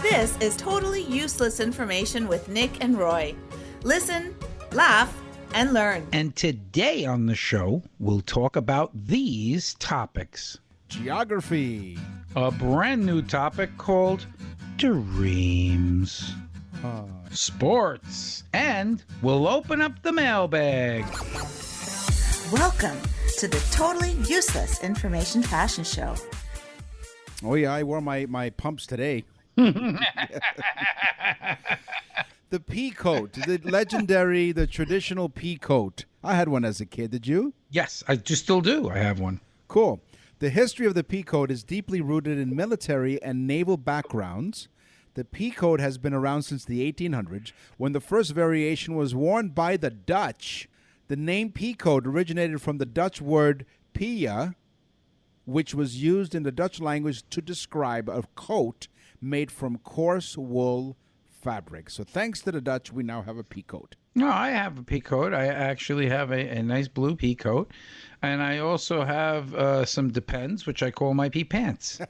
This is totally useless information with Nick and Roy. Listen, laugh, and learn. And today on the show, we'll talk about these topics. Geography. A brand new topic called dreams. Sports. And we'll open up the mailbag. Welcome to the Totally Useless Information Fashion Show. Oh, yeah, I wore my pumps today. The pea coat, the legendary, the traditional pea coat. I had one as a kid. Did you? Yes, I just still do. I have one. Cool. The history of the pea coat is deeply rooted in military and naval backgrounds. The pea coat has been around since the 1800s, when the first variation was worn by the Dutch. The name pea coat originated from the Dutch word pea, which was used in the Dutch language to describe a coat made from coarse wool fabric. So thanks to the Dutch, we now have a pea coat. No, I have a pea coat. I actually have a nice blue pea coat. And I also have some Depends, which I call my pea pants.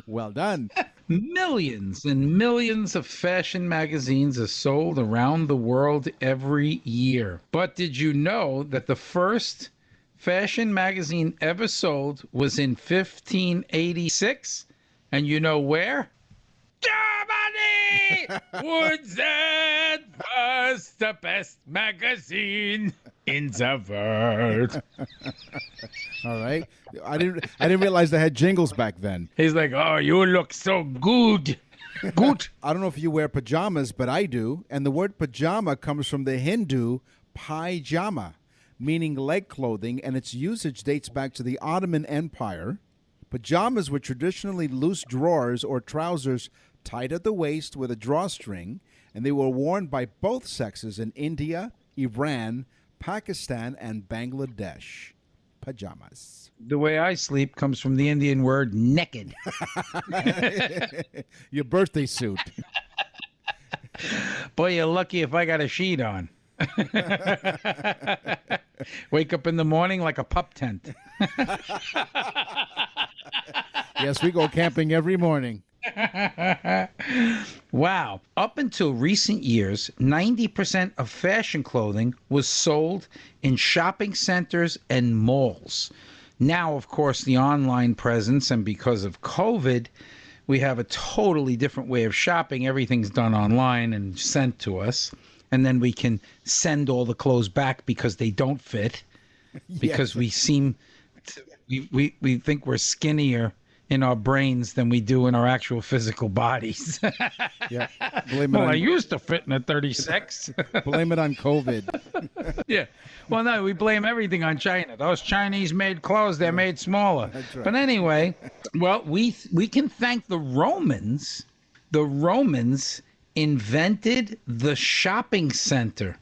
Well done. Millions and millions of fashion magazines are sold around the world every year. But did you know that the first fashion magazine ever sold was in 1586? And you know where? Germany! Woodshead was the best magazine in the world. All right. I didn't realize they had jingles back then. He's like, oh, you look so good. Good. I don't know if you wear pajamas, but I do. And the word pajama comes from the Hindu pajama, meaning leg clothing, and its usage dates back to the Ottoman Empire. Pajamas were traditionally loose drawers or trousers tied at the waist with a drawstring, and they were worn by both sexes in India, Iran, Pakistan, and Bangladesh. Pajamas. The way I sleep comes from the Indian word naked. Your birthday suit. Boy, you're lucky if I got a sheet on. Wake up in the morning like a pup tent. Yes, we go camping every morning. Wow. Up until recent years, 90% of fashion clothing was sold in shopping centers and malls. Now, of course, the online presence, and because of COVID, we have a totally different way of shopping. Everything's done online and sent to us. And then we can send all the clothes back because they don't fit. Because we seem, we think we're skinnier in our brains than we do in our actual physical bodies. Yeah. I used to fit in a 36. Blame it on COVID. Yeah. Well, no, we blame everything on China. Those Chinese-made clothes, they're made smaller. That's right. But anyway, well, we can thank the Romans. The Romans invented the shopping center.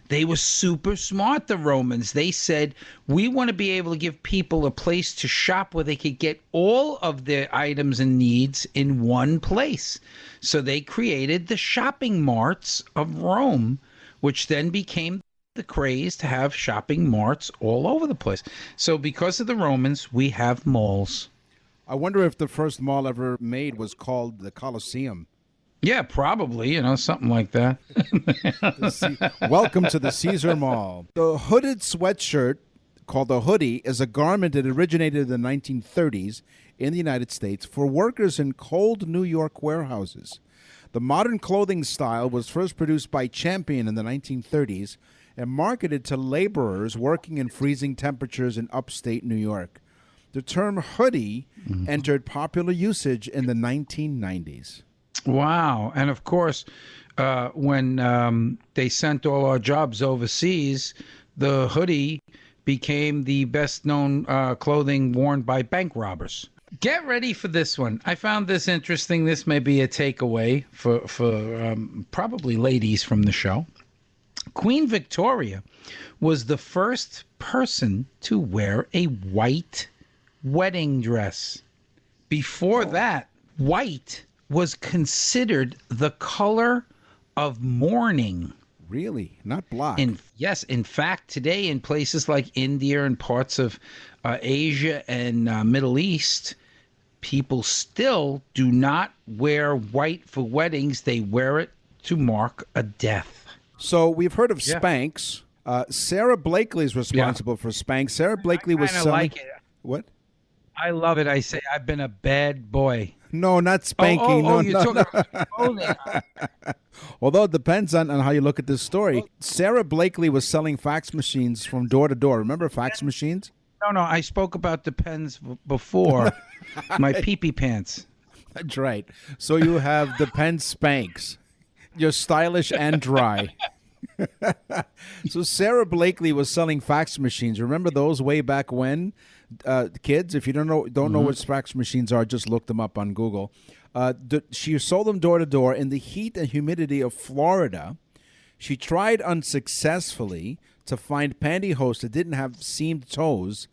They were super smart, the Romans. They said, we want to be able to give people a place to shop where they could get all of their items and needs in one place. So they created the shopping marts of Rome, which then became the craze to have shopping marts all over the place. So because of the Romans, we have malls. I wonder if the first mall ever made was called the Colosseum. Yeah, probably, something like that. Welcome to the Caesar Mall. The hooded sweatshirt, called a hoodie, is a garment that originated in the 1930s in the United States for workers in cold New York warehouses. The modern clothing style was first produced by Champion in the 1930s and marketed to laborers working in freezing temperatures in upstate New York. The term hoodie entered popular usage in the 1990s. Wow. And of course, when they sent all our jobs overseas, the hoodie became the best known clothing worn by bank robbers. Get ready for this one. I found this interesting. This may be a takeaway for probably ladies from the show. Queen Victoria was the first person to wear a white wedding dress. Before that, white was considered the color of mourning. Really? Not black? Yes. In fact, today in places like India and parts of Asia and Middle East, people still do not wear white for weddings. They wear it to mark a death. So we've heard of Spanx. Sarah Blakely is responsible for Spanx. Sarah Blakely was selling. Like it. What? I love it. I say I've been a bad boy. No, not spanking. No, you're talking about clothing. Although it depends on how you look at this story. Sarah Blakely was selling fax machines from door to door. Remember fax machines? No, I spoke about the pens before. My pee-pee pants. That's right. So you have the pen Spanx. You're stylish and dry. So Sarah Blakely was selling fax machines. Remember those way back when? Kids, if you don't know what fax machines are, just look them up on Google. She sold them door to door in the heat and humidity of Florida. She tried unsuccessfully to find pantyhose that didn't have seamed toes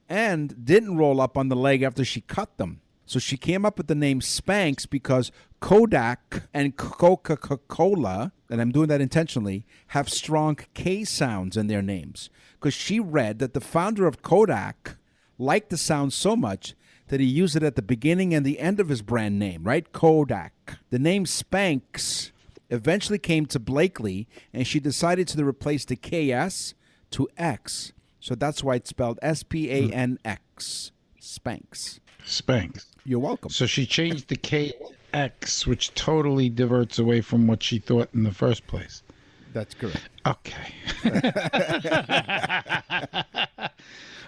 and didn't roll up on the leg after she cut them. So she came up with the name Spanx because Kodak and Coca-Cola, and I'm doing that intentionally, have strong K sounds in their names. Because she read that the founder of Kodak liked the sound so much that he used it at the beginning and the end of his brand name, right? Kodak. The name Spanx eventually came to Blakely, and she decided to replace the KS to X. So that's why it's spelled Spanx. Spanx. Spanx. You're welcome. So she changed the K to X, which totally diverts away from what she thought in the first place. That's correct. Okay.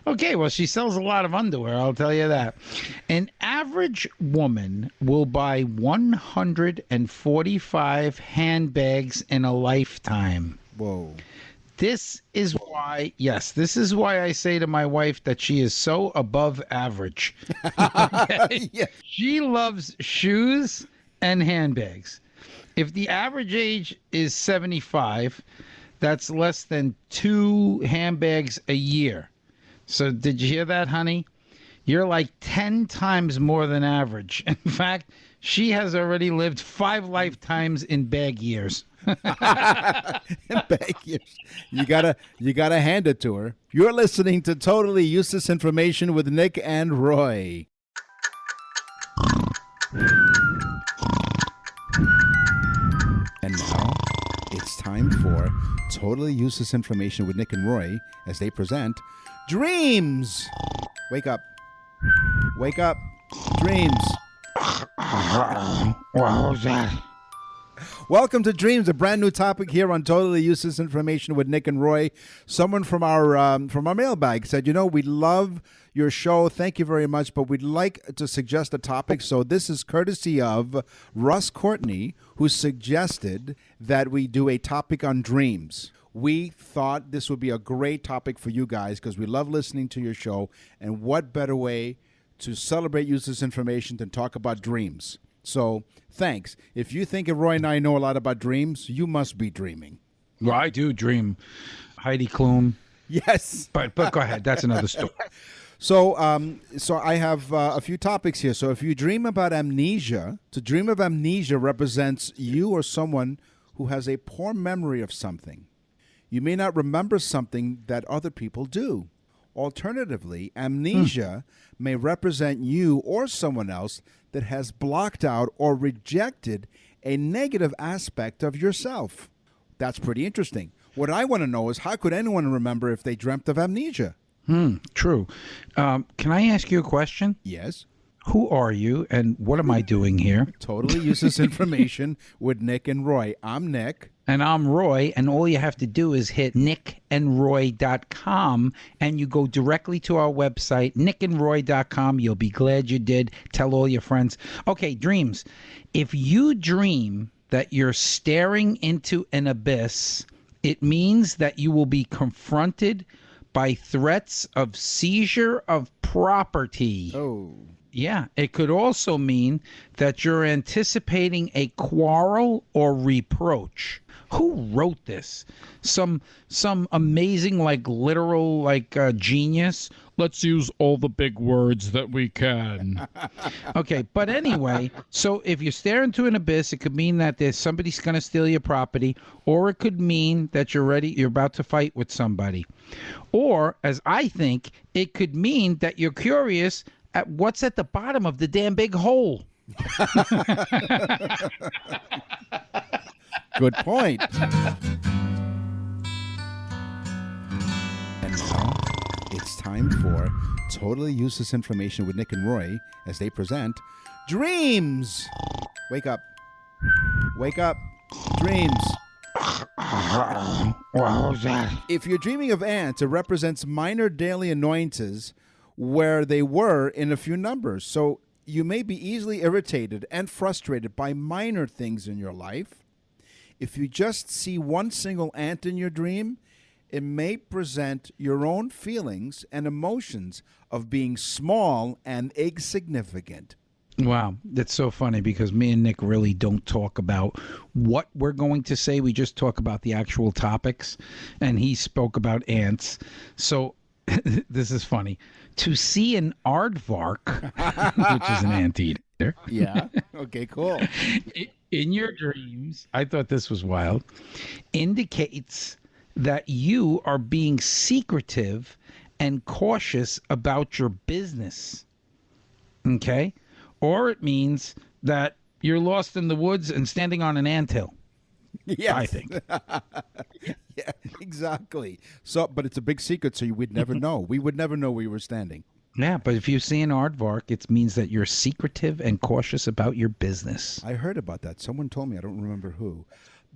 Okay, well, she sells a lot of underwear, I'll tell you that. An average woman will buy 145 handbags in a lifetime. Whoa. This is why I say to my wife that she is so above average. Okay? Yeah. She loves shoes and handbags. If the average age is 75, that's less than 2 handbags a year. So did you hear that, honey? You're like 10 times more than average. In fact, she has already lived 5 lifetimes in bag years. Bag years. You gotta hand it to her. You're listening to Totally Useless Information with Nick and Roy. And now it's time for Totally Useless Information with Nick and Roy as they present Dreams. Wake up. Wake up. Dreams. What was that? Welcome to Dreams, a brand new topic here on Totally Useless Information with Nick and Roy. Someone from our mailbag said, we love your show. Thank you very much, but we'd like to suggest a topic. So this is courtesy of Russ Courtney, who suggested that we do a topic on dreams. We thought this would be a great topic for you guys because we love listening to your show. And what better way to celebrate useless information than talk about dreams? So thanks. If you think Roy and I know a lot about dreams, you must be dreaming. Well, I do dream. Heidi Klum. Yes. But go ahead. That's another story. So I have a few topics here. So if you dream about amnesia, to dream of amnesia represents you or someone who has a poor memory of something. You may not remember something that other people do. Alternatively, amnesia may represent you or someone else that has blocked out or rejected a negative aspect of yourself. That's pretty interesting. What I want to know is how could anyone remember if they dreamt of amnesia? True. Can I ask you a question? Yes. Who are you and what am I doing here? Totally useless information with Nick and Roy. I'm Nick. And I'm Roy, and all you have to do is hit nickandroy.com, and you go directly to our website, nickandroy.com. You'll be glad you did. Tell all your friends. Okay, dreams. If you dream that you're staring into an abyss, it means that you will be confronted by threats of seizure of property. Oh. Yeah, it could also mean that you're anticipating a quarrel or reproach. Who wrote this? Some amazing, literal, genius. Let's use all the big words that we can. Okay, but anyway, so if you stare into an abyss, it could mean that there's somebody's going to steal your property, or it could mean that you're about to fight with somebody. Or, as I think, it could mean that you're curious at what's at the bottom of the damn big hole. Good point. And now it's time for Totally Useless Information with Nick and Roy as they present Dreams. Wake up. Wake up. Dreams. What was that? If you're dreaming of ants, it represents minor daily annoyances where they were in a few numbers. So you may be easily irritated and frustrated by minor things in your life. If you just see one single ant in your dream, it may present your own feelings and emotions of being small and insignificant. Wow, that's so funny because me and Nick really don't talk about what we're going to say. We just talk about the actual topics, and he spoke about ants. So this is funny. To see an aardvark, which is an anteater. Yeah. Okay, cool. In your dreams, I thought this was wild, indicates that you are being secretive and cautious about your business. Okay? Or it means that you're lost in the woods and standing on an anthill. Yes. I think. Yeah, exactly. So, but it's a big secret, so you would never know. We would never know where you were standing. Yeah, but if you see an aardvark, it means that you're secretive and cautious about your business. I heard about that. Someone told me. I don't remember who.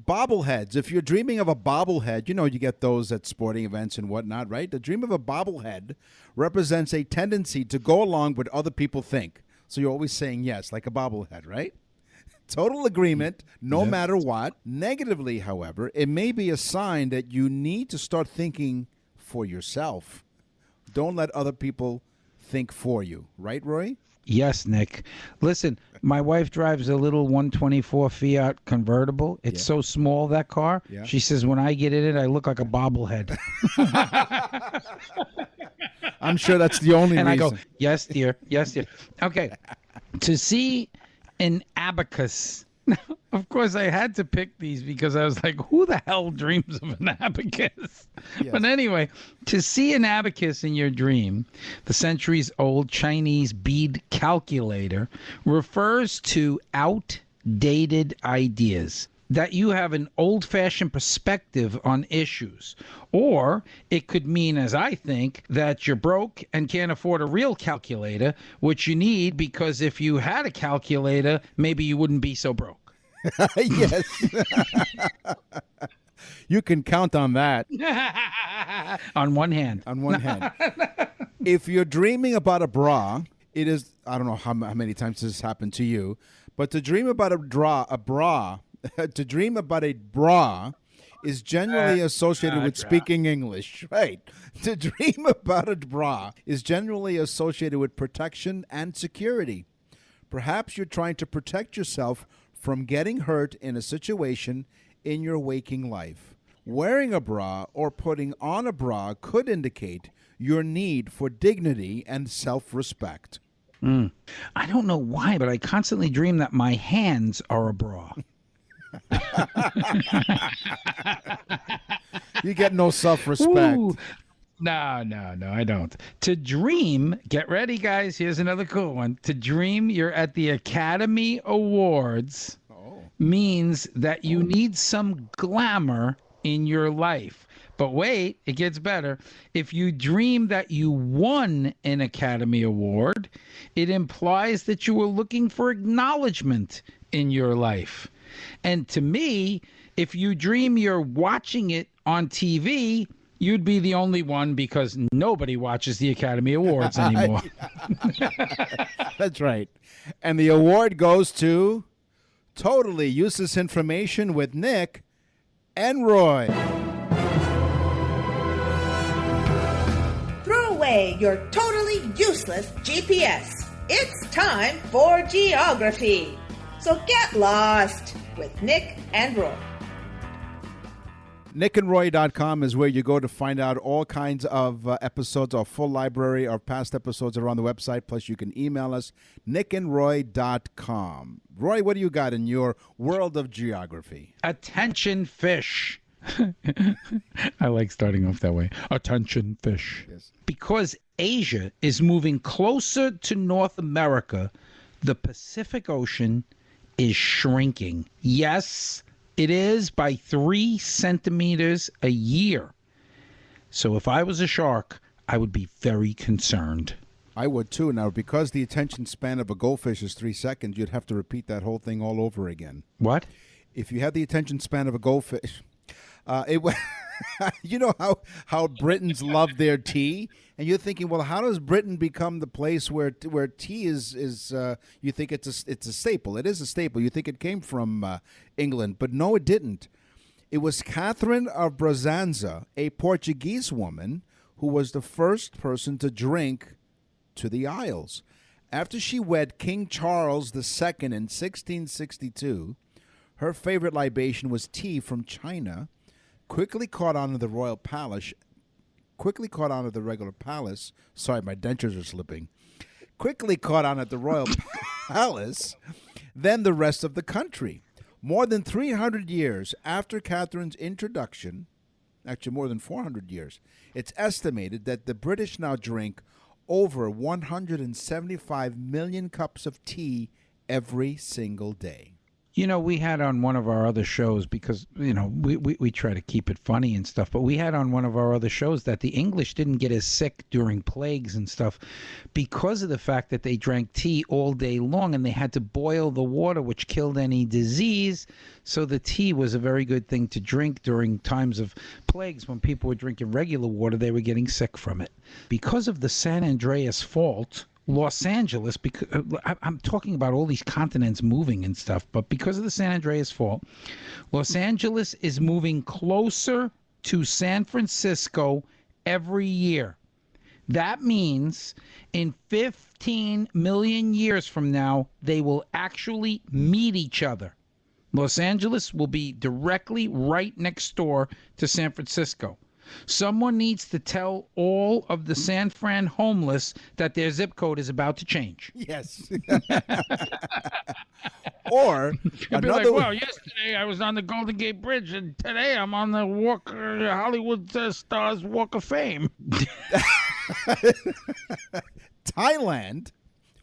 Bobbleheads. If you're dreaming of a bobblehead, you know you get those at sporting events and whatnot, right? The dream of a bobblehead represents a tendency to go along with what other people think. So you're always saying yes, like a bobblehead, right? Total agreement, no matter what. Negatively, however, it may be a sign that you need to start thinking for yourself. Don't let other people think for you. Right, Roy? Yes, Nick. Listen, my wife drives a little 124 Fiat convertible. It's so small, that car. Yeah. She says, when I get in it, I look like a bobblehead. I'm sure that's the only And reason. I go, yes, dear. Yes, dear. Okay. To see an abacus. Of course, I had to pick these because I was like, who the hell dreams of an abacus? Yes. But anyway, to see an abacus in your dream, the centuries-old Chinese bead calculator refers to outdated ideas, that you have an old-fashioned perspective on issues. Or it could mean, as I think, that you're broke and can't afford a real calculator, which you need because if you had a calculator, maybe you wouldn't be so broke. Yes. You can count on that. On one hand. On one hand. If you're dreaming about a bra, it is, I don't know how many times this has happened to you, but to dream about to dream about a bra is generally associated with speaking English. Right. To dream about a bra is generally associated with protection and security. Perhaps you're trying to protect yourself from getting hurt in a situation in your waking life. Wearing a bra or putting on a bra could indicate your need for dignity and self-respect. I don't know why, but I constantly dream that my hands are a bra. You get no self-respect. Ooh. No, I don't. To dream, get ready, guys. Here's another cool one. To dream you're at the Academy Awards means that you need some glamour in your life. But wait, it gets better. If you dream that you won an Academy Award, it implies that you were looking for acknowledgement in your life. And to me, if you dream you're watching it on TV, you'd be the only one because nobody watches the Academy Awards anymore. That's right. And the award goes to Totally Useless Information with Nick and Roy. Throw away your totally useless GPS. It's time for geography. So get lost with Nick and Roy. nickandroy.com is where you go to find out all kinds of episodes. Our full library of past episodes are on the website. Plus, you can email us, nickandroy.com. Roy, what do you got in your world of geography? Attention fish. I like starting off that way. Attention, fish. Yes. Because Asia is moving closer to North America, the Pacific Ocean is shrinking. Yes, it is by 3 centimeters a year. So if I was a shark, I would be very concerned. I would too. Now, because the attention span of a goldfish is 3 seconds, you'd have to repeat that whole thing all over again. What? If you had the attention span of a goldfish, it would. You know how Britons love their tea, and you're thinking, well, how does Britain become the place where tea is you think it's a staple? It is a staple. You think it came from England, but no, it didn't. It was Catherine of Brazanza, a Portuguese woman, who was the first person to drink to the Isles. After she wed King Charles II in 1662, her favorite libation was tea from China. Quickly caught on at the royal palace. Sorry, my dentures are slipping. Quickly caught on at the royal palace, then the rest of the country. More than 300 years after Catherine's introduction, actually more than 400 years, it's estimated that the British now drink over 175 million cups of tea every single day. You know, we had on one of our other shows, because, you know, we try to keep it funny and stuff, but we had on one of our other shows that the English didn't get as sick during plagues and stuff because of the fact that they drank tea all day long and they had to boil the water, which killed any disease. So the tea was a very good thing to drink during times of plagues. When people were drinking regular water, they were getting sick from it. Because of the San Andreas Fault, Los Angeles, because I'm talking about all these continents moving and stuff, but because of the San Andreas Fault, Los Angeles is moving closer to San Francisco every year. That means in 15 million years from now, they will actually meet each other. Los Angeles will be directly right next door to San Francisco. Someone needs to tell all of the San Fran homeless that their zip code is about to change. Yes. Or you'd be like, well, yesterday I was on the Golden Gate Bridge, and today I'm on the Hollywood Stars Walk of Fame. Thailand,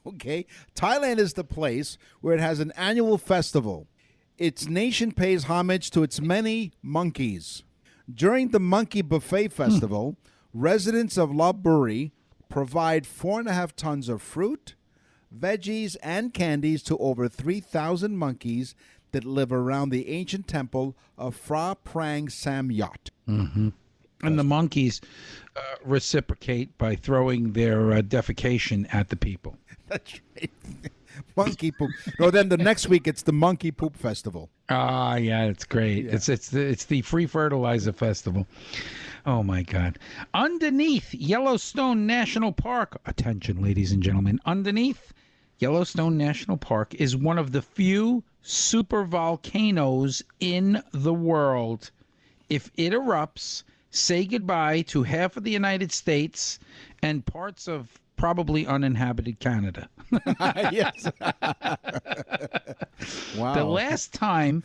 okay? Thailand is the place where it has an annual festival. Its nation pays homage to its many monkeys. During the Monkey Buffet Festival, residents of Lopburi provide 4.5 tons of fruit, veggies, and candies to over 3,000 monkeys that live around the ancient temple of Phra Prang Samyot. Mm-hmm. And the monkeys reciprocate by throwing their defecation at the people. That's right. Monkey poop. No, then the next week it's the Monkey Poop Festival. Ah, yeah, it's great. Yeah. It's the free fertilizer festival. Oh my God! Underneath Yellowstone National Park, attention, ladies and gentlemen. Underneath Yellowstone National Park is one of the few supervolcanoes in the world. If it erupts, say goodbye to half of the United States and parts of probably uninhabited Canada. Yes. Wow. The last time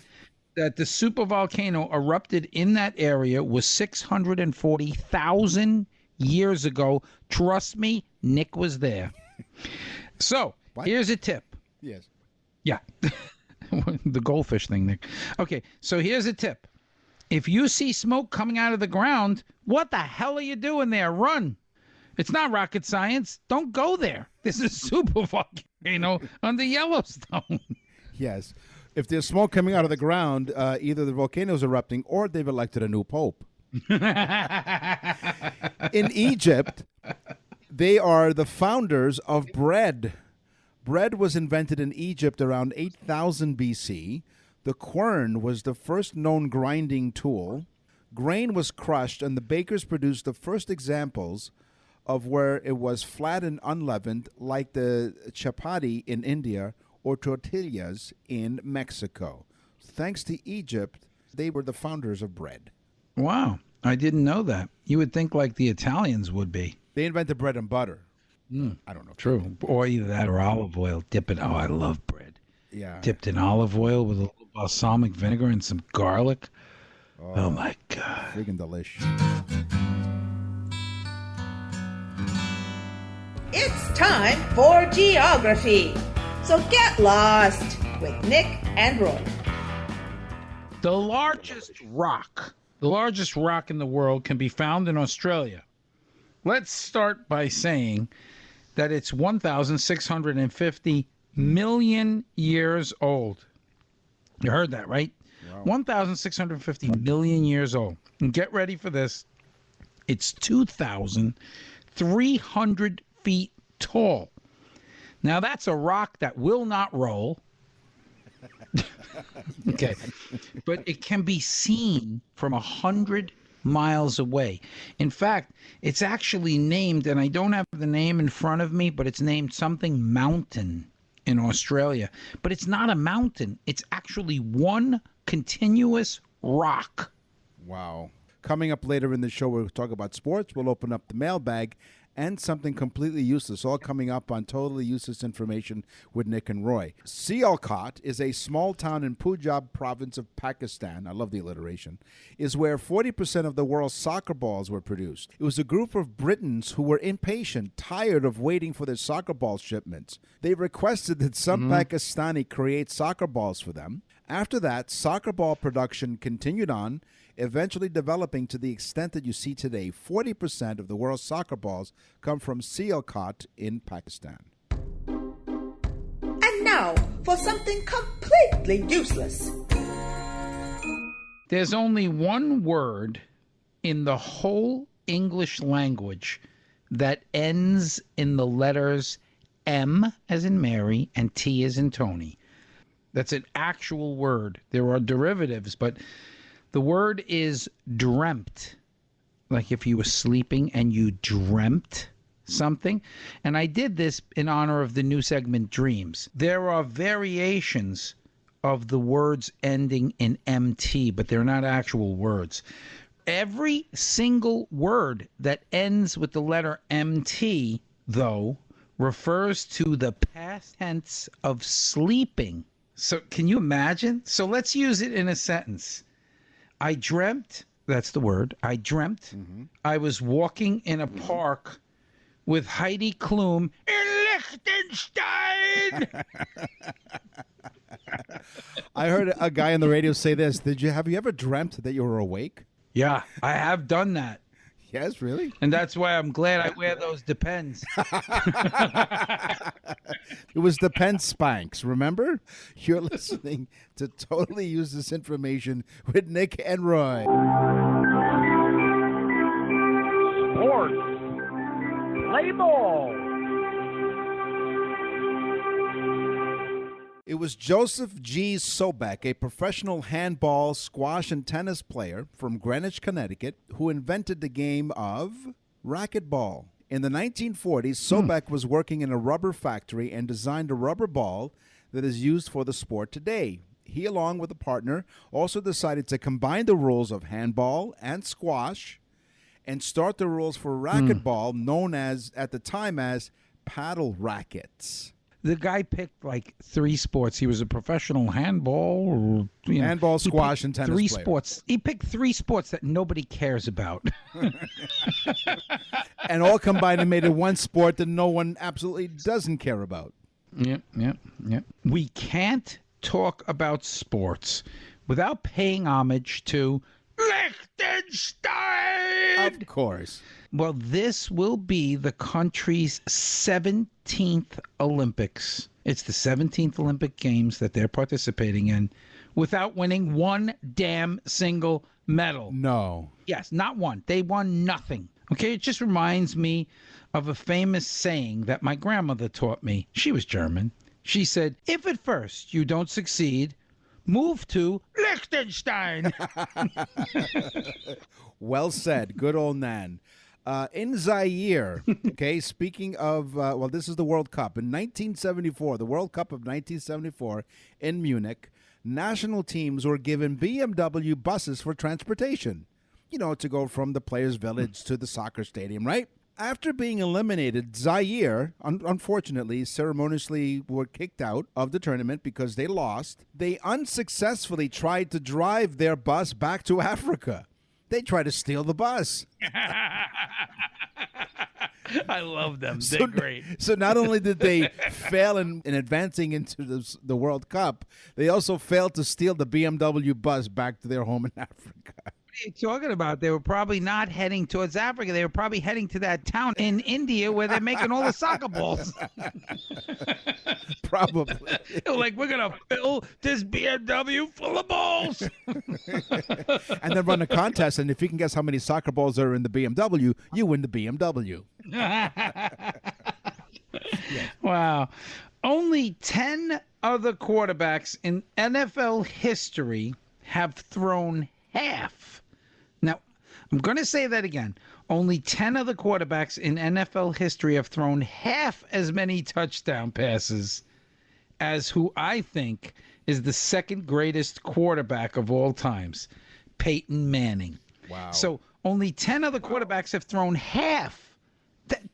that the supervolcano erupted in that area was 640,000 years ago. Trust me, Nick was there. So, here's a tip. Yes. Yeah. The goldfish thing, Nick. Okay, so here's a tip. If you see smoke coming out of the ground, what the hell are you doing there? Run. It's not rocket science. Don't go there. This is super volcano under Yellowstone. Yes. If there's smoke coming out of the ground, either the volcano's erupting or they've elected a new pope. In Egypt, they are the founders of bread. Bread was invented in Egypt around 8000 BC. The quern was the first known grinding tool. Grain was crushed, and the bakers produced the first examples of where it was flat and unleavened, like the chapati in India or tortillas in Mexico. Thanks to Egypt, they were the founders of bread. Wow, I didn't know that. You would think like the Italians would be. They invented bread and butter. I don't know. True. Or either that or olive oil. Dip it. Oh, I love bread. Yeah. Dipped in olive oil with a little balsamic vinegar and some garlic. Oh my God. Friggin' delish. It's time for geography. So get lost with Nick and Roy. The largest rock in the world can be found in Australia. Let's start by saying that it's 1,650 million years old. You heard that, right? Wow. 1,650 million years old. And get ready for this. It's 2,300 feet tall. Now, that's a rock that will not roll. Okay. But it can be seen from 100 miles away. In fact, it's actually named, and I don't have the name in front of me, but it's named something mountain in Australia. But it's not a mountain. It's actually one continuous rock. Wow. Coming up later in the show, we'll talk about sports. We'll open up the mailbag and something completely useless, all coming up on Totally Useless Information with Nick and Roy. Sialkot is a small town in Punjab province of Pakistan. I love the alliteration. Is where 40% of the world's soccer balls were produced. It was a group of Britons who were impatient, tired of waiting for their soccer ball shipments. They requested that some Pakistani create soccer balls for them. After that, soccer ball production continued on, eventually developing to the extent that you see today. 40% of the world's soccer balls come from Sialkot in Pakistan. And now for something completely useless. There's only one word in the whole English language that ends in the letters M as in Mary and T as in Tony. That's an actual word. There are derivatives, but the word is dreamt. Like if you were sleeping and you dreamt something. And I did this in honor of the new segment, Dreams. There are variations of the words ending in MT, but they're not actual words. Every single word that ends with the letter MT, though, refers to the past tense of sleeping. So can you imagine? So let's use it in a sentence. I dreamt, that's the word, I dreamt I was walking in a park with Heidi Klum in Liechtenstein. I heard a guy on the radio say this. Have you ever dreamt that you were awake? Yeah, I have done that. Yes, really? And that's why I'm glad I wear those Depends. It was Depends Spanx, remember? You're listening to Totally Useless Information with Nick and Roy. Sports. Play ball. It was Joseph G. Sobek, a professional handball, squash, and tennis player from Greenwich, Connecticut, who invented the game of racquetball. In the 1940s, Sobek was working in a rubber factory and designed a rubber ball that is used for the sport today. He, along with a partner, also decided to combine the rules of handball and squash and start the rules for racquetball, known as, at the time, as paddle rackets. The guy picked like three sports. He was a professional handball, handball, squash, and tennis three player. Sports. He picked three sports that nobody cares about. And all combined and made it one sport that no one absolutely doesn't care about. Yep. We can't talk about sports without paying homage to Liechtenstein. Of course. Well, this will be the country's 17th Olympics. It's the 17th Olympic Games that they're participating in without winning one damn single medal. No. Yes, not one. They won nothing. Okay, it just reminds me of a famous saying that my grandmother taught me. She was German. She said, if at first you don't succeed, move to Liechtenstein. Well said. Good old Nan. In Zaire, okay, speaking of, this is the World Cup. In 1974, the World Cup of 1974 in Munich, national teams were given BMW buses for transportation, to go from the players' village to the soccer stadium, right? After being eliminated, Zaire, unfortunately, ceremoniously were kicked out of the tournament because they lost. They unsuccessfully tried to drive their bus back to Africa. They tried to steal the bus. I love them. They're great. So not only did they fail in advancing into the World Cup, they also failed to steal the BMW bus back to their home in Africa. What are you talking about? They were probably not heading towards Africa. They were probably heading to that town in India where they're making all the soccer balls. Probably. Like, we're going to fill this BMW full of balls. And then run a contest, and if you can guess how many soccer balls are in the BMW, you win the BMW. Wow. Only 10 other quarterbacks in NFL history have thrown half. Now, I'm going to say that again. Only 10 other quarterbacks in NFL history have thrown half as many touchdown passes as who I think is the second greatest quarterback of all times, Peyton Manning. Wow. So only 10 other quarterbacks have thrown half.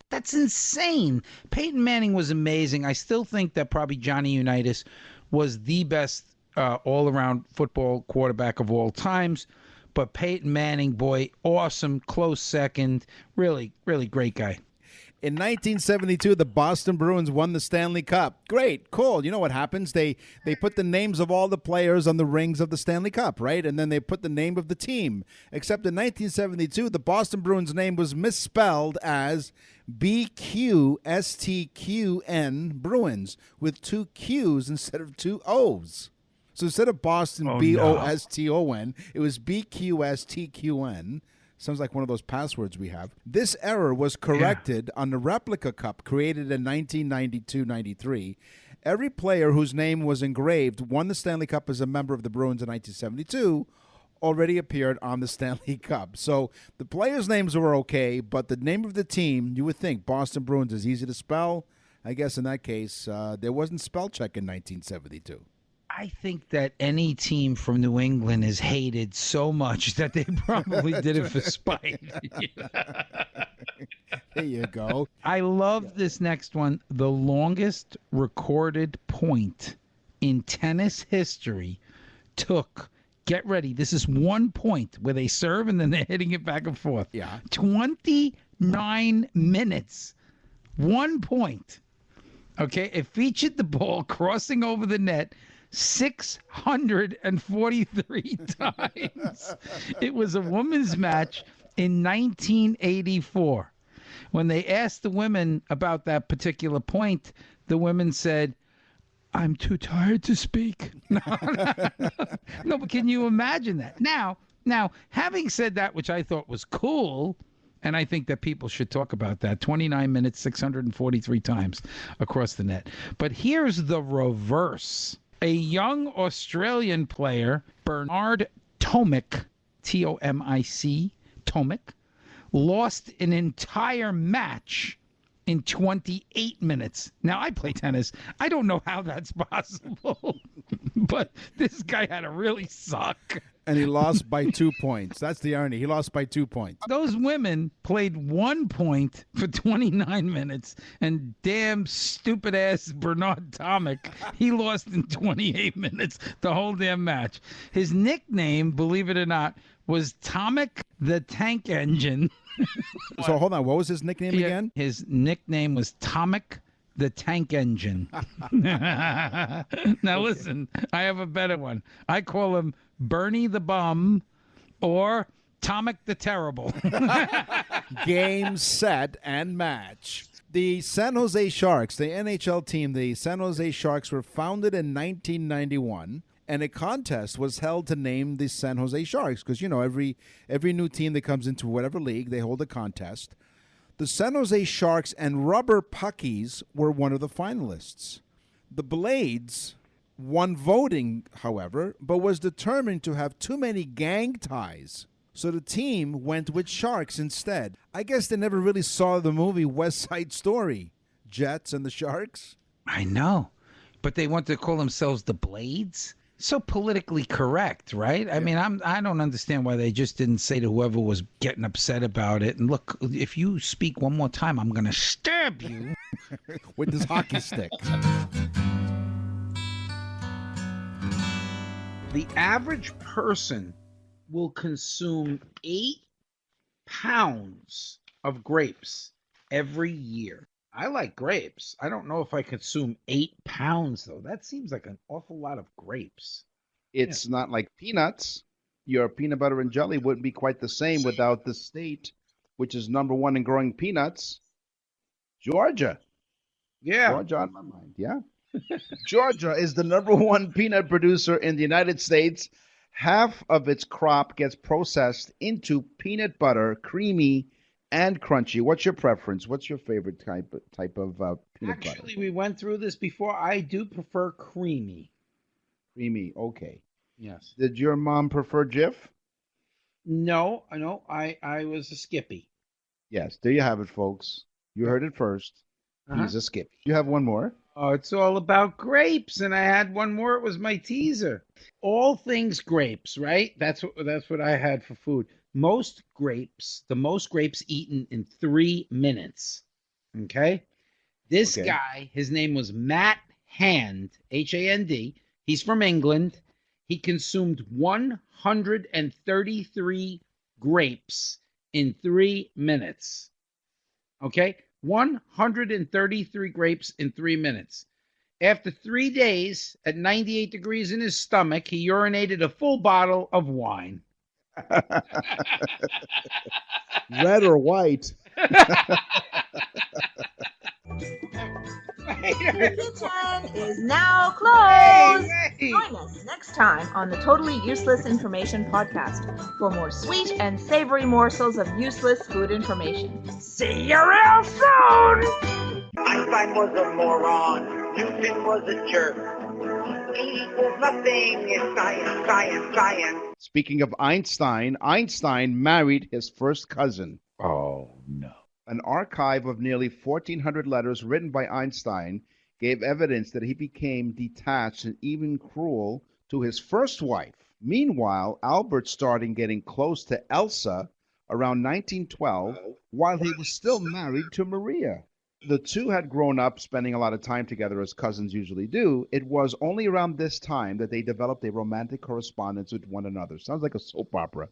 That's insane. Peyton Manning was amazing. I still think that probably Johnny Unitas was the best all-around football quarterback of all times. But Peyton Manning, boy, awesome, close second. Really, really great guy. In 1972, the Boston Bruins won the Stanley Cup. Great, cool. You know what happens? They put the names of all the players on the rings of the Stanley Cup, right? And then they put the name of the team. Except in 1972, the Boston Bruins' name was misspelled as BQSTQN Bruins with two Q's instead of two O's. So instead of Boston, BOSTON, it was BQSTQN. Sounds like one of those passwords we have. This error was corrected on the replica cup created in 1992-93. Every player whose name was engraved won the Stanley Cup as a member of the Bruins in 1972 already appeared on the Stanley Cup. So the players' names were okay, but the name of the team, you would think Boston Bruins is easy to spell. I guess in that case, there wasn't spell check in 1972. I think that any team from New England is hated so much that they probably did it for spite. There you go. I love this next one. The longest recorded point in tennis history took, get ready, this is 1 point where they serve and then they're hitting it back and forth. Yeah. 29 minutes. 1 point. Okay, it featured the ball crossing over the net 643 times. It was a women's match in 1984. When they asked the women about that particular point, the women said, "I'm too tired to speak." No, but can you imagine that? Now, having said that, which I thought was cool, and I think that people should talk about that, 29 minutes, 643 times across the net. But here's the reverse. A young Australian player, Bernard Tomic, Tomic, Tomic, lost an entire match in 28 minutes. Now, I play tennis. I don't know how that's possible, but this guy had to really suck. And he lost by 2 points. That's the irony. He lost by 2 points. Those women played 1 point for 29 minutes, and damn stupid-ass Bernard Tomic, he lost in 28 minutes the whole damn match. His nickname, believe it or not, was Tomic the Tank Engine. So hold on. What was his nickname again? His nickname was Tomic the Tank Engine. Now listen, I have a better one. I call him Bernie the Bum or Tomic the Terrible. Game, set, and match. The San Jose Sharks, the NHL team, the San Jose Sharks were founded in 1991. And a contest was held to name the San Jose Sharks because, you know, every new team that comes into whatever league, they hold a contest. The San Jose Sharks and Rubber Puckies were one of the finalists. The Blades won voting, however, but was determined to have too many gang ties. So the team went with Sharks instead. I guess they never really saw the movie West Side Story. Jets and the Sharks? I know. But they want to call themselves the Blades? so politically correct, right? I mean, I don't understand why they just didn't say to whoever was getting upset about it, and look, if you speak one more time, I'm going to stab you with this hockey stick. The average person will consume 8 pounds of grapes every year. I like grapes. I don't know if I consume 8 pounds, though. That seems like an awful lot of grapes. It's not like peanuts. Your peanut butter and jelly wouldn't be quite the same without the state, which is number one in growing peanuts, Georgia. Yeah. Georgia on my mind, yeah. Georgia is the number one peanut producer in the United States. Half of its crop gets processed into peanut butter, creamy and crunchy. What's your preference? What's your favorite type of peanut butter? Actually, we went through this before. I do prefer creamy. Creamy, okay. Yes. Did your mom prefer Jif? No, I was a Skippy. Yes, there you have it, folks. You heard it first. He's a Skippy. You have one more? Oh, it's all about grapes, and I had one more. It was my teaser. All things grapes, right? That's what I had for food. The most grapes eaten in 3 minutes. Okay? This guy, his name was Matt Hand, Hand. He's from England. He consumed 133 grapes in 3 minutes. Okay? 133 grapes in 3 minutes. After 3 days at 98 degrees in his stomach, he urinated a full bottle of wine. Red or white? The kitchen is now closed. Join us next time on the Totally Useless Information Podcast for more sweet and savory morsels of useless food information. See you real soon! Einstein was a moron. Newton was a jerk. E equals nothing in science, science, science. Speaking of Einstein, Einstein married his first cousin. Oh, no. An archive of nearly 1,400 letters written by Einstein gave evidence that he became detached and even cruel to his first wife. Meanwhile, Albert started getting close to Elsa around 1912 while he was still married to Maria. The two had grown up spending a lot of time together as cousins usually do. It was only around this time that they developed a romantic correspondence with one another. Sounds like a soap opera.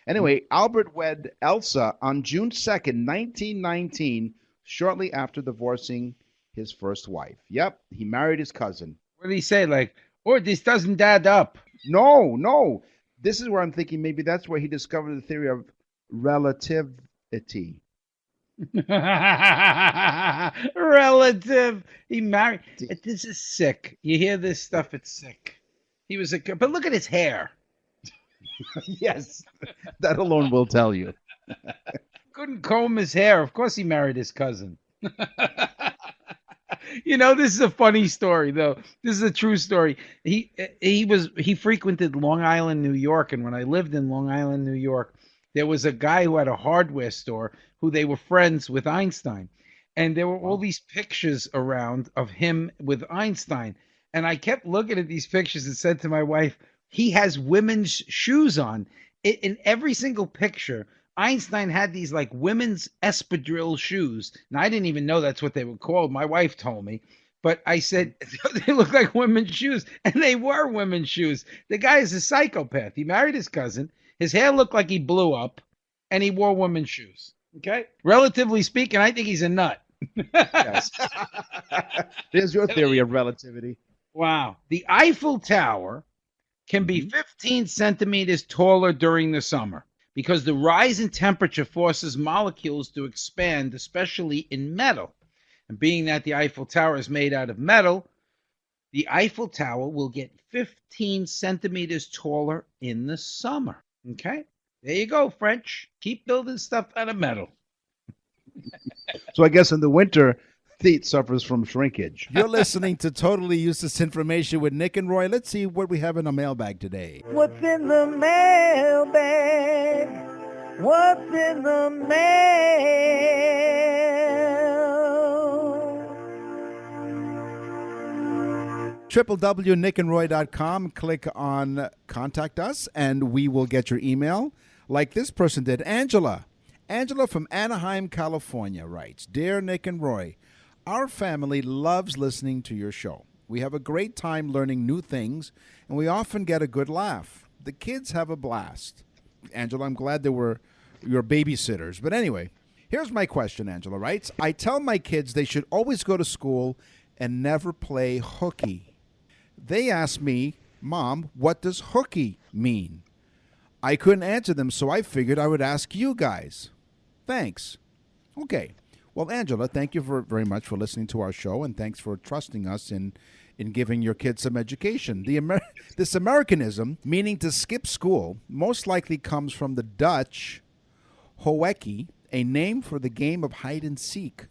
Anyway, Albert wed Elsa on June 2nd, 1919, shortly after divorcing his first wife. Yep, he married his cousin. What did he say? Like, this doesn't add up. No. This is where I'm thinking maybe that's where he discovered the theory of relativity. Relative. He married. This is sick. You hear this stuff, it's sick. He was but look at his hair. Yes, that alone will tell you. Couldn't comb his hair. Of course he married his cousin. This is a funny story, though. This is a true story. He frequented Long Island, New York, and when I lived in Long Island, New York, there was a guy who had a hardware store who they were friends with Einstein. And there were all these pictures around of him with Einstein. And I kept looking at these pictures and said to my wife, he has women's shoes on. In every single picture, Einstein had these like women's espadrille shoes. And I didn't even know that's what they were called. My wife told me. But I said, they look like women's shoes. And they were women's shoes. The guy is a psychopath. He married his cousin. His hair looked like he blew up. And he wore women's shoes. Okay? Relatively speaking, I think he's a nut. Yes. There's your theory of relativity. Wow. The Eiffel Tower can be 15 centimeters taller during the summer because the rise in temperature forces molecules to expand, especially in metal. And being that the Eiffel Tower is made out of metal, the Eiffel Tower will get 15 centimeters taller in the summer. Okay? There you go, French. Keep building stuff out of metal. So I guess in the winter, it suffers from shrinkage. You're listening to Totally Useless Information with Nick and Roy. Let's see what we have in the mailbag today. What's in the mailbag? What's in the mail? www.nickandroy.com. Click on Contact Us, and we will get your email like this person did. Angela. Angela from Anaheim, California writes, Dear Nick and Roy, our family loves listening to your show. We have a great time learning new things, and we often get a good laugh. The kids have a blast. Angela, I'm glad they were your babysitters. But anyway, here's my question, Angela writes. I tell my kids they should always go to school and never play hooky. They ask me, Mom, what does hooky mean? I couldn't answer them, so I figured I would ask you guys. Thanks. Okay. Well, Angela, thank you very much for listening to our show, and thanks for trusting us in giving your kids some education. This Americanism, meaning to skip school, most likely comes from the Dutch hoekkie, a name for the game of hide and seek,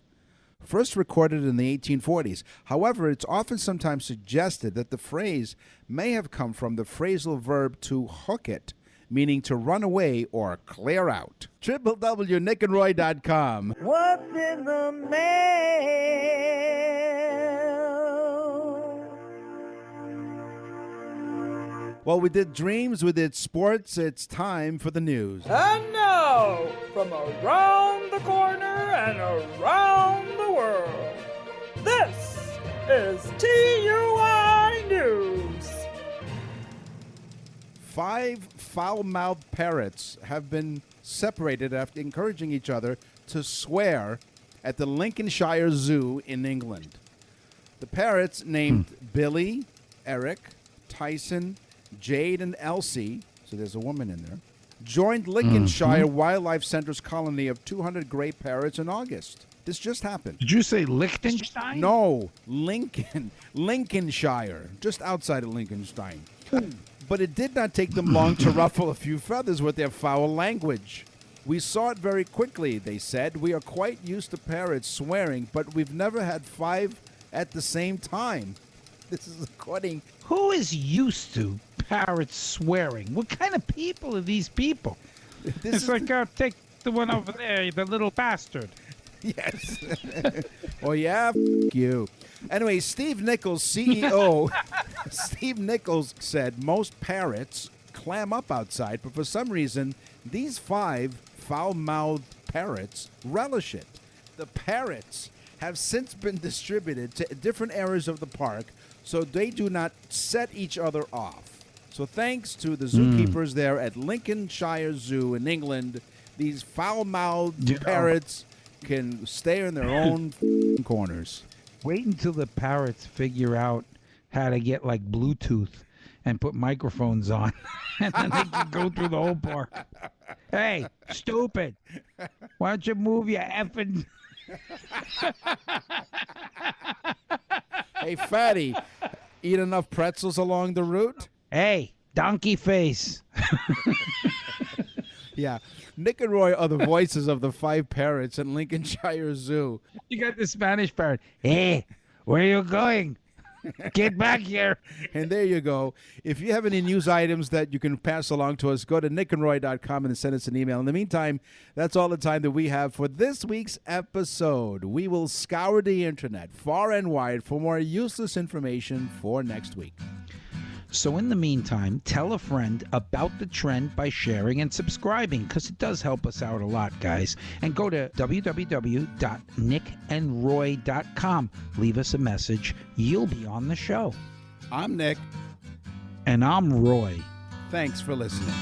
first recorded in the 1840s. However, it's often sometimes suggested that the phrase may have come from the phrasal verb to hook it, meaning to run away or clear out. www.nickandroy.com. What's in the mail? Well, we did dreams, we did sports. It's time for the news. And now, from around the corner and around the world, this is TUI News. 5 foul-mouthed parrots have been separated after encouraging each other to swear at the Lincolnshire Zoo in England. The parrots, named Billy, Eric, Tyson, Jade, and Elsie, so there's a woman in there, joined Lincolnshire Wildlife Center's colony of 200 gray parrots in August. This just happened. Did you say Liechtenstein? No, Lincolnshire, just outside of Lincolnstein. But it did not take them long to ruffle a few feathers with their foul language. We saw it very quickly, they said. We are quite used to parrots swearing, but we've never had 5 at the same time. This is according... Who is used to parrots swearing? What kind of people are these people? It's like, take the one over there, the little bastard. Yes. Oh, yeah? F*** you. Anyway, Steve Nichols, CEO, Steve Nichols said most parrots clam up outside, but for some reason, these 5 foul-mouthed parrots relish it. The parrots have since been distributed to different areas of the park so they do not set each other off. So thanks to the zookeepers there at Lincolnshire Zoo in England, these foul-mouthed parrots can stay in their own corners. Wait until the parrots figure out how to get like Bluetooth and put microphones on, and then they can go through the whole park. Hey, stupid! Why don't you move your effing... Hey, fatty, eat enough pretzels along the route? Hey, donkey face! Yeah, Nick and Roy are the voices of the 5 parrots in Lincolnshire Zoo. You got the Spanish parrot. Hey, where you going? Get back here. And there you go. If you have any news items that you can pass along to us, go to nickandroy.com and send us an email. In the meantime, that's all the time that we have for this week's episode. We will scour the internet far and wide for more useless information for next week. So in the meantime, tell a friend about the trend by sharing and subscribing, because it does help us out a lot, guys. And go to www.nickandroy.com. Leave us a message. You'll be on the show. I'm Nick. And I'm Roy. Thanks for listening.